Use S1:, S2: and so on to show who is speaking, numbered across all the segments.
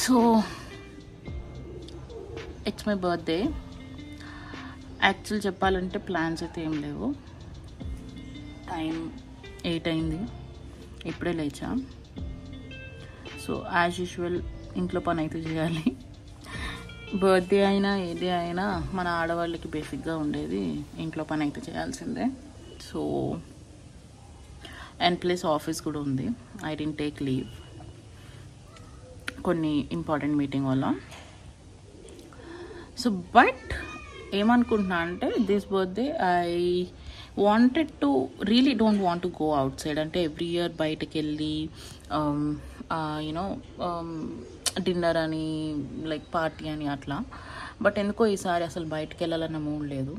S1: So it's my birthday. Actual చెప్పాలంటే plans అయితే ఏం లేవు. టైం 8 అయింది, ఇప్పుడే లేచా. సో యాజ్ యూజువల్ ఇంట్లో పని అయితే చేయాలి. బర్త్డే అయినా ఏదే అయినా మన ఆడవాళ్ళకి బేసిక్గా ఉండేది ఇంట్లో పని అయితే చేయాల్సిందే. సో అండ్ ప్లస్ ఆఫీస్ కూడా ఉంది. ఐ డిడ్ంట్ టేక్ లీవ్ కొన్ని ఇంపార్టెంట్ మీటింగ్ వల్ల. సో బట్ ఏమనుకుంటున్నా అంటే this birthday I wanted to really don't want to go out side. అంటే ఎవ్రీ ఇయర్ బయటకు వెళ్ళి డిన్నర్ అని లైక్ పార్టీ అని అట్లా. బట్ ఎందుకో ఈసారి అసలు బయటకు వెళ్ళాలన్న మూడ్ లేదు.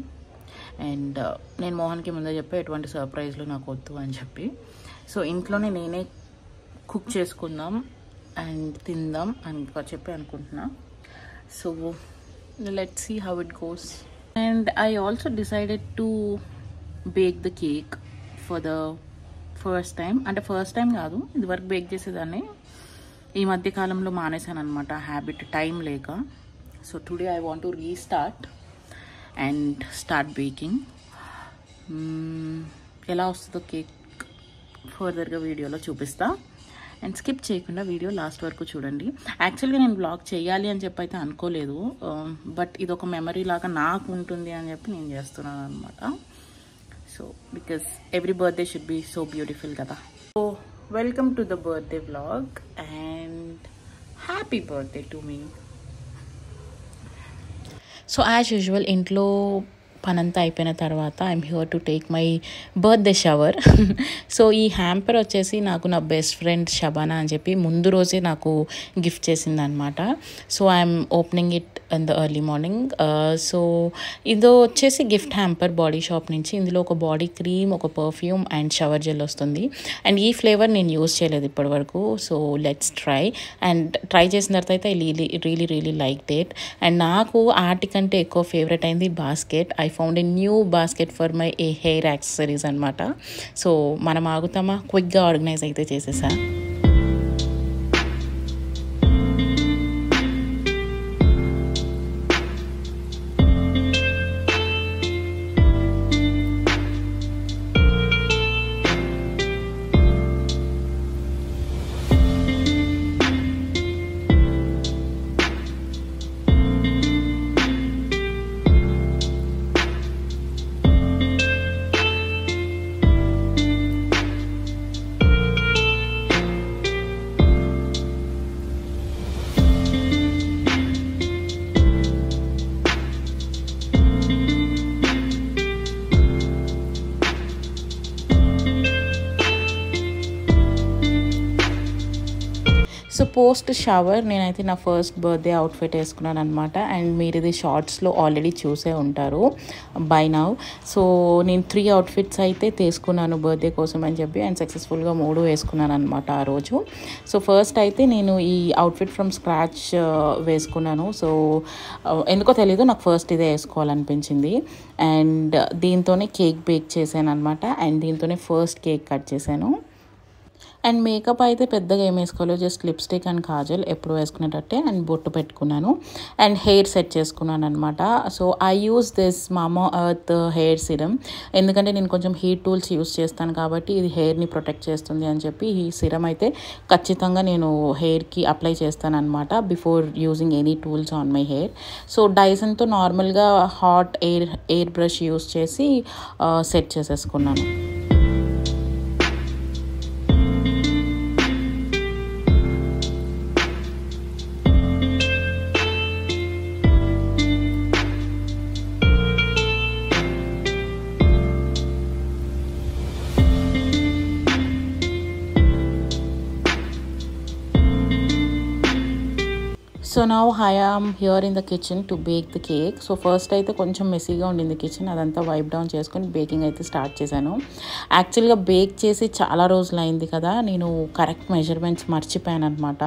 S1: అండ్ నేను మోహన్కి ముందే చెప్పి ఎటువంటి సర్ప్రైజ్లు నాకు వద్దు అని చెప్పి. సో ఇంట్లోనే నేనే కుక్ చేసుకుందాం అండ్ తిందాం అని చెప్పి అనుకుంటున్నా. So let's see how it goes. And I also decided to bake the cake for the first time. అంటే ఫస్ట్ టైం కాదు, ఇదివరకు బేక్ చేసేదాన్ని. ఈ మధ్య కాలంలో మానేశాను అనమాట, హ్యాబిట్ టైం లేక. So today I want to restart and start baking. ఎలా వస్తుందో కేక్ ఫర్దర్గా వీడియోలో చూపిస్తా. అండ్ స్కిప్ చేయకుండా వీడియో లాస్ట్ వరకు చూడండి. యాక్చువల్గా నేను బ్లాగ్ చేయాలి అని చెప్పి అయితే అనుకోలేదు, బట్ ఇది ఒక మెమరీ లాగా నాకు ఉంటుంది అని చెప్పి నేను చేస్తున్నాను అనమాట. So because every birthday should be so beautiful కదా. So welcome to the birthday vlog and happy birthday to me. So as usual ఇంట్లో పనంతా అయిపోయిన తర్వాత I'm here to take my birthday shower. So ఈ హ్యాంపర్ వచ్చేసి నాకు నా best friend Shabana అని చెప్పి ముందు రోజే నాకు గిఫ్ట్ చేసింది అనమాట. So I'm opening it in the early morning. So ఇదో వచ్చేసి గిఫ్ట్ హ్యాంపర్ బాడీ షాప్ నుంచి. ఇందులో ఒక బాడీ క్రీమ్, ఒక పర్ఫ్యూమ్ అండ్ షవర్ జెల్ వస్తుంది. అండ్ ఈ ఫ్లేవర్ నేను యూజ్ చేయలేదు ఇప్పటి వరకు. So let's try. And try చేసిన తర్వాత అయితే I really like it. And నాకు ఆర్టి కంటే ఎక్కువ ఫేవరెట్ అయింది basket. I found a new basket for my hair accessories అనమాట. సో మనం ఆగుతామా, క్విక్గా ఆర్గనైజ్ అయితే చేసేసా. సో పోస్ట్ షవర్ నేనైతే నా ఫస్ట్ బర్త్డే అవుట్ఫిట్ వేసుకున్నాను అనమాట. అండ్ మీరు ఇది షార్ట్స్లో ఆల్రెడీ చూసే ఉంటారు బై నౌ. సో నేను 3 అవుట్ఫిట్స్ అయితే తీసుకున్నాను బర్త్డే కోసం అని చెప్పి. అండ్ సక్సెస్ఫుల్గా 3 వేసుకున్నాను అనమాట ఆ రోజు. సో ఫస్ట్ అయితే నేను ఈ అవుట్ఫిట్ ఫ్రమ్ స్క్రాచ్ వేసుకున్నాను. సో ఎందుకో తెలీదు, నాకు ఫస్ట్ ఇదే వేసుకోవాలనిపించింది. అండ్ దీంతోనే కేక్ బేక్ చేశాను అనమాట. అండ్ దీంతోనే ఫస్ట్ కేక్ కట్ చేశాను. అండ్ మేకప్ అయితే పెద్దగా ఏం వేసుకోలేదు, జస్ట్ లిప్స్టిక్ అండ్ కాజల్ ఎప్పుడు వేసుకునేటట్టే. అండ్ బొట్టు పెట్టుకున్నాను అండ్ హెయిర్ సెట్ చేసుకున్నాను అనమాట. సో ఐ యూస్ దిస్ మామా ఎర్త్ హెయిర్ సిరమ్. ఎందుకంటే నేను కొంచెం హీట్ టూల్స్ యూస్ చేస్తాను కాబట్టి ఇది హెయిర్ని ప్రొటెక్ట్ చేస్తుంది అని చెప్పి ఈ సిరమ్ అయితే ఖచ్చితంగా నేను హెయిర్కి అప్లై చేస్తాను అనమాట before using any tools on my hair. So డైసన్తో నార్మల్గా హాట్ ఎయిర్ బ్రష్ యూస్ చేసి సెట్ చేసేసుకున్నాను. So now I am here in the kitchen to bake the cake. So first అయితే కొంచెం మెస్సీగా ఉండింది కిచెన్, అదంతా వైప్ డౌన్ చేసుకొని బేకింగ్ అయితే స్టార్ట్ చేశాను. యాక్చువల్గా బేక్ చేసి చాలా రోజులు అయింది కదా, నేను కరెక్ట్ మెజర్మెంట్స్ మర్చిపోయాను అనమాట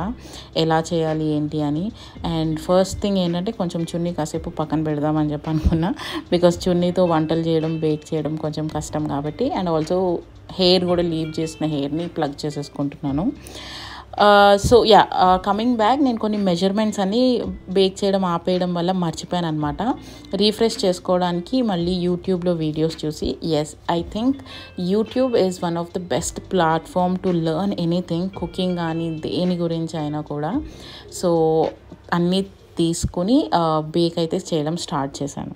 S1: ఎలా చేయాలి ఏంటి అని. అండ్ ఫస్ట్ థింగ్ ఏంటంటే కొంచెం చున్నీ కాసేపు పక్కన పెడదామని చెప్పి అనుకున్నా, బికాస్ చున్నీతో వంటలు చేయడం బేక్ చేయడం కొంచెం కష్టం కాబట్టి. అండ్ ఆల్సో హెయిర్ కూడా లీవ్ చేసిన హెయిర్ని ప్లగ్ చేసేసుకుంటున్నాను. సో యా కమింగ్ బ్యాక్, నేను కొన్ని మెజర్మెంట్స్ అన్ని బేక్ చేయడం ఆపేయడం వల్ల మర్చిపోయాను అనమాట. రీఫ్రెష్ చేసుకోవడానికి మళ్ళీ యూట్యూబ్లో వీడియోస్ చూసి, yes I think YouTube is one of the best platform to learn anything, cooking కానీ దేని గురించి అయినా కూడా. సో అన్నీ తీసుకుని బేక్ అయితే చేయడం స్టార్ట్ చేశాను.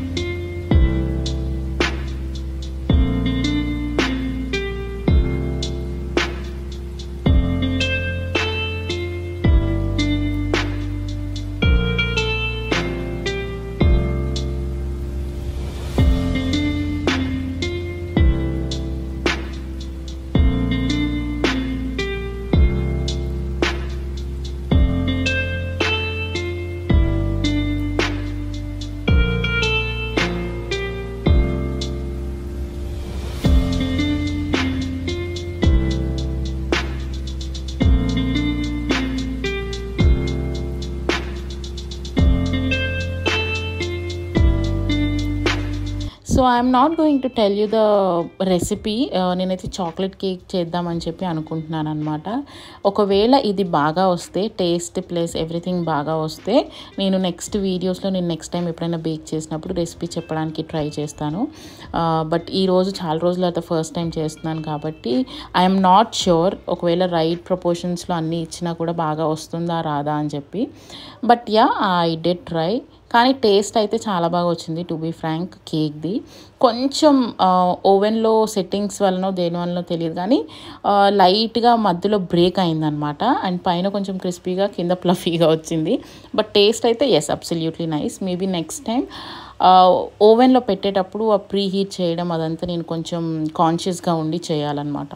S1: So I'm not going to tell you the recipe. నేనైతే చాక్లెట్ కేక్ చేద్దామని చెప్పి అనుకుంటున్నాను అనమాట. ఒకవేళ ఇది బాగా వస్తే, టేస్ట్ ప్లస్ ఎవ్రీథింగ్ బాగా వస్తే, నేను నెక్స్ట్ వీడియోస్లో నేను నెక్స్ట్ టైం ఎప్పుడైనా బేక్ చేసినప్పుడు రెసిపీ చెప్పడానికి ట్రై చేస్తాను. బట్ ఈరోజు చాలా రోజులు అయితే ఫస్ట్ టైం చేస్తున్నాను కాబట్టి ఐఎమ్ నాట్ ష్యూర్ ఒకవేళ రైట్ ప్రపోర్షన్స్లో అన్నీ ఇచ్చినా కూడా బాగా వస్తుందా రాదా అని చెప్పి. But yeah, I did try. కానీ టేస్ట్ అయితే చాలా బాగా వచ్చింది టు బీ ఫ్రాంక్. కేక్ది కొంచెం ఓవెన్లో సెట్టింగ్స్ వలనో దేని వలనో తెలియదు కానీ లైట్గా మధ్యలో బ్రేక్ అయిందనమాట. అండ్ పైన కొంచెం క్రిస్పీగా, కింద ప్లఫీగా వచ్చింది. బట్ టేస్ట్ అయితే yes, absolutely nice. Maybe next time ఓవెన్లో పెట్టేటప్పుడు ఆ ప్రీ హీట్ చేయడం అదంతా నేను కొంచెం కాన్షియస్గా ఉండి చేయాలన్నమాట.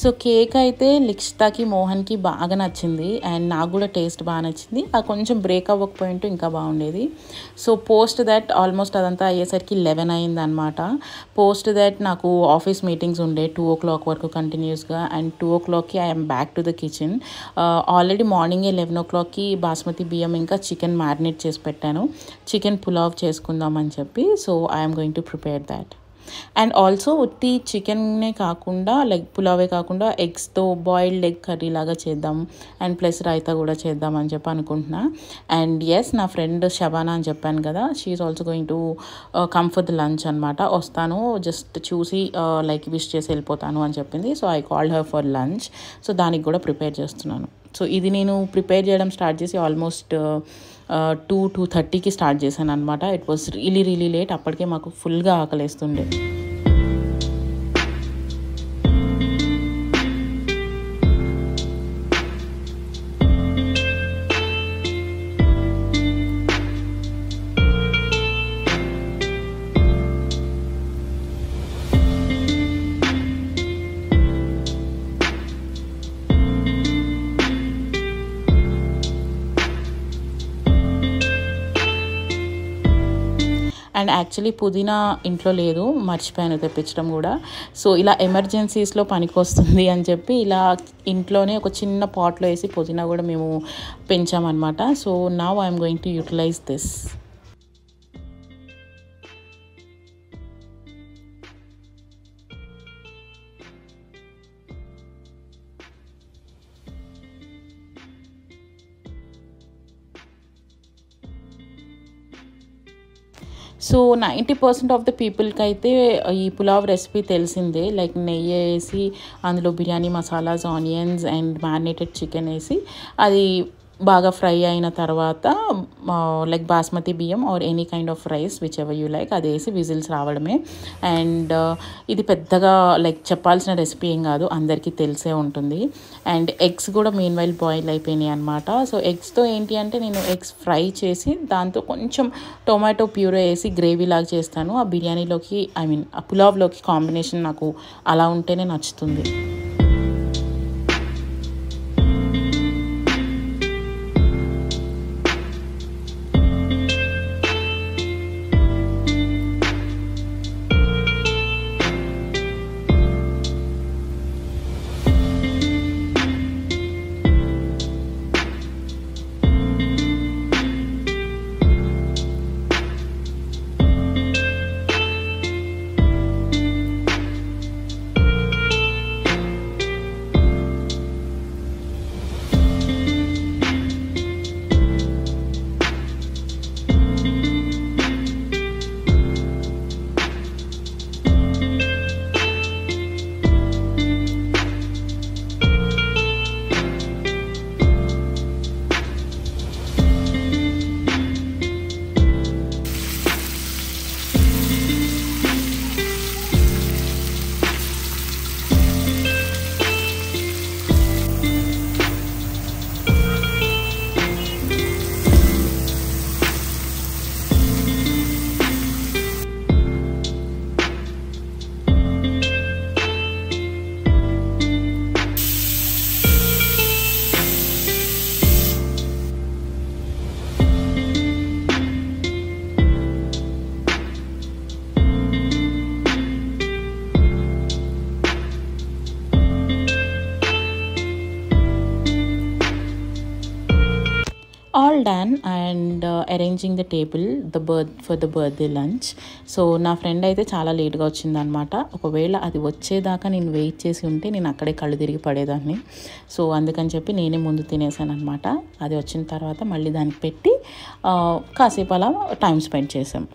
S1: సో కేక్ అయితే లిక్షితాకి, మోహన్కి బాగా నచ్చింది. అండ్ నాకు కూడా టేస్ట్ బాగా నచ్చింది. అది కొంచెం బ్రేక్ అవ్వకపోయింటూ ఇంకా బాగుండేది. సో పోస్ట్ దట్ ఆల్మోస్ట్ అదంతా అయ్యేసరికి 11 అయింది అనమాట. పోస్ట్ దట్ నాకు ఆఫీస్ మీటింగ్స్ ఉండే 2 o'clock వరకు కంటిన్యూస్గా. అండ్ 2 o'clockకి I'm back to the kitchen. Already మార్నింగే 11 o'clockకి బాస్మతి బియ్యం ఇంకా చికెన్ మ్యారినేట్ చేసి పెట్టాను. చికెన్ పులావ్ చేసుకుందామని చెప్పి. So I'm going to prepare that. And also ఉత్తి చికెన్నే కాకుండా, లైక్ పులావే కాకుండా ఎగ్స్తో బాయిల్డ్ ఎగ్ కర్రీ లాగా చేద్దాం. అండ్ ప్లస్ రైతా కూడా చేద్దాం అని చెప్పి అనుకుంటున్నా. అండ్ ఎస్, నా ఫ్రెండ్ శబానా అని చెప్పాను కదా, she is also going to come for the lunch అనమాట. వస్తాను, జస్ట్ చూసి లైక్ విష్ చేసి వెళ్ళిపోతాను అని చెప్పింది. So I called her for lunch. So దానికి కూడా ప్రిపేర్ చేస్తున్నాను. సో ఇది నేను ప్రిపేర్ చేయడం స్టార్ట్ చేసి ఆల్మోస్ట్ 2:30కి స్టార్ట్ చేశాను అనమాట. It was really late. అప్పటికే మాకు ఫుల్గా ఆకలేస్తుండే. అండ్ యాక్చువల్లీ పుదీనా ఇంట్లో లేదు, మర్చిపోయాను తెప్పించడం కూడా. సో ఇలా ఎమర్జెన్సీస్లో పనికొస్తుంది అని చెప్పి ఇలా ఇంట్లోనే ఒక చిన్న పాట్లో వేసి పుదీనా కూడా మేము పెంచామన్నమాట. So now I'm going to utilize this. So 90% of the పీపుల్కి అయితే ఈ పులావ్ రెసిపీ తెలిసిందే. లైక్ నెయ్యి వేసి అందులో biryani masalas, onions and marinated chicken వేసి అది బాగా ఫ్రై అయిన తర్వాత లైక్ బాస్మతి బియ్యం or any kind of rice which ever you like అది వేసి విజిల్స్ రావడమే. అండ్ ఇది పెద్దగా లైక్ చెప్పాల్సిన రెసిపీ ఏం కాదు, అందరికీ తెలిసే ఉంటుంది. అండ్ ఎగ్స్ కూడా మీన్ వైల్ బాయిల్ అయిపోయినాయి అనమాట. సో ఎగ్స్తో ఏంటి అంటే నేను ఎగ్స్ ఫ్రై చేసి దాంతో కొంచెం టొమాటో ప్యూరే వేసి గ్రేవీ లాగా చేస్తాను. ఆ బిర్యానీలోకి ఆ పులావ్లోకి కాంబినేషన్ నాకు అలా ఉంటేనే నచ్చుతుంది. All done and arranging the table for the birthday lunch. So నా ఫ్రెండ్ అయితే చాలా లేట్గా వచ్చిందనమాట. ఒకవేళ అది వచ్చేదాకా నేను వెయిట్ చేసి ఉంటే నేను అక్కడే కళ్ళు తిరిగి పడేదాన్ని. సో అందుకని చెప్పి నేనే ముందు తినేసాను అనమాట. అది వచ్చిన తర్వాత మళ్ళీ దానికి పెట్టి కాసేపు అలా టైం స్పెండ్ చేసాం.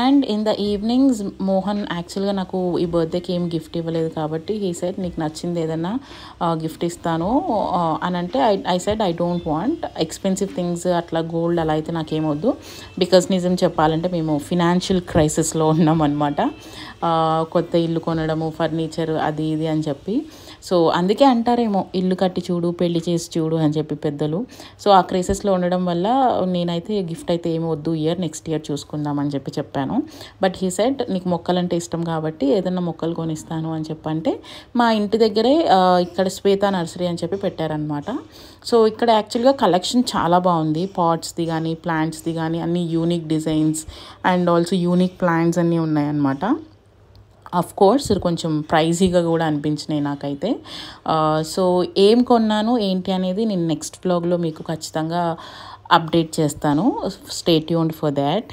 S1: And in the evenings Mohan యాక్చువల్గా నాకు ఈ బర్త్డేకి ఏం గిఫ్ట్ ఇవ్వలేదు కాబట్టి హీ సెడ్ నీకు నచ్చింది ఏదైనా గిఫ్ట్ ఇస్తాను అని అంటే I said I don't want expensive things అట్లా గోల్డ్ అలా అయితే నాకేమొద్దు. బికాస్ నిజం చెప్పాలంటే మేము ఫినాన్షియల్ క్రైసిస్లో ఉన్నాం అనమాట. కొత్త ఇల్లు కొనడము, ఫర్నిచర్ అది ఇది అని చెప్పి. సో అందుకే అంటారేమో ఇల్లు కట్టి చూడు, పెళ్లి చేసి చూడు అని చెప్పి పెద్దలు. సో ఆ క్రేసెస్లో ఉండడం వల్ల నేనైతే గిఫ్ట్ అయితే ఏమి వద్దు, నెక్స్ట్ ఇయర్ చూసుకుందాం అని చెప్పాను. బట్ హీ సెడ్ నీకు మొక్కలంటే ఇష్టం కాబట్టి ఏదన్నా మొక్కలు కొనిస్తాను అని చెప్పంటే మా ఇంటి దగ్గరే ఇక్కడ శ్వేత నర్సరీ అని చెప్పి పెట్టారనమాట. సో ఇక్కడ యాక్చువల్గా కలెక్షన్ చాలా బాగుంది. పాట్స్ది కానీ ప్లాంట్స్ది కానీ అన్ని unique designs and also unique plants అన్నీ ఉన్నాయన్నమాట. అఫ్ కోర్స్ కొంచెం ప్రైజీగా కూడా అనిపించినాయి నాకైతే. సో ఏం కొన్నాను ఏంటి అనేది నేను నెక్స్ట్ వ్లాగ్లో మీకు ఖచ్చితంగా అప్డేట్ చేస్తాను. Stay tuned for that.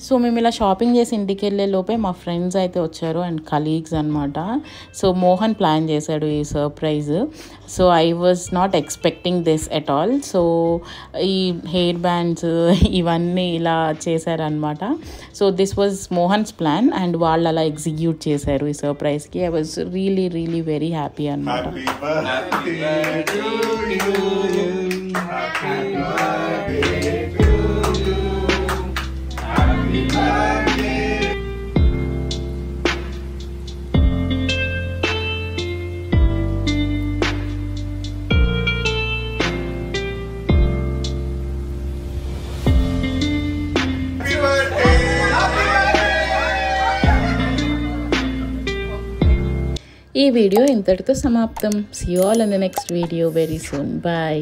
S1: So మేము ఇలా షాపింగ్ చేసి ఇంటికి వెళ్ళే లోపే మా ఫ్రెండ్స్ అయితే వచ్చారు అండ్ కలీగ్స్ అనమాట. సో మోహన్ ప్లాన్ చేశాడు ఈ surprise. So I was not expecting this at all. So ఈ హెయిర్ బ్యాండ్స్ ఇవన్నీ ఇలా చేశారనమాట. So this was Mohan's plan and వాళ్ళు అలా ఎగ్జిక్యూట్ చేశారు ఈ సర్ప్రైజ్కి. I was really really very happy అనమాట. ఈ వీడియో ఇంతటితో సమాప్తం. See you all in the next video very soon. Bye.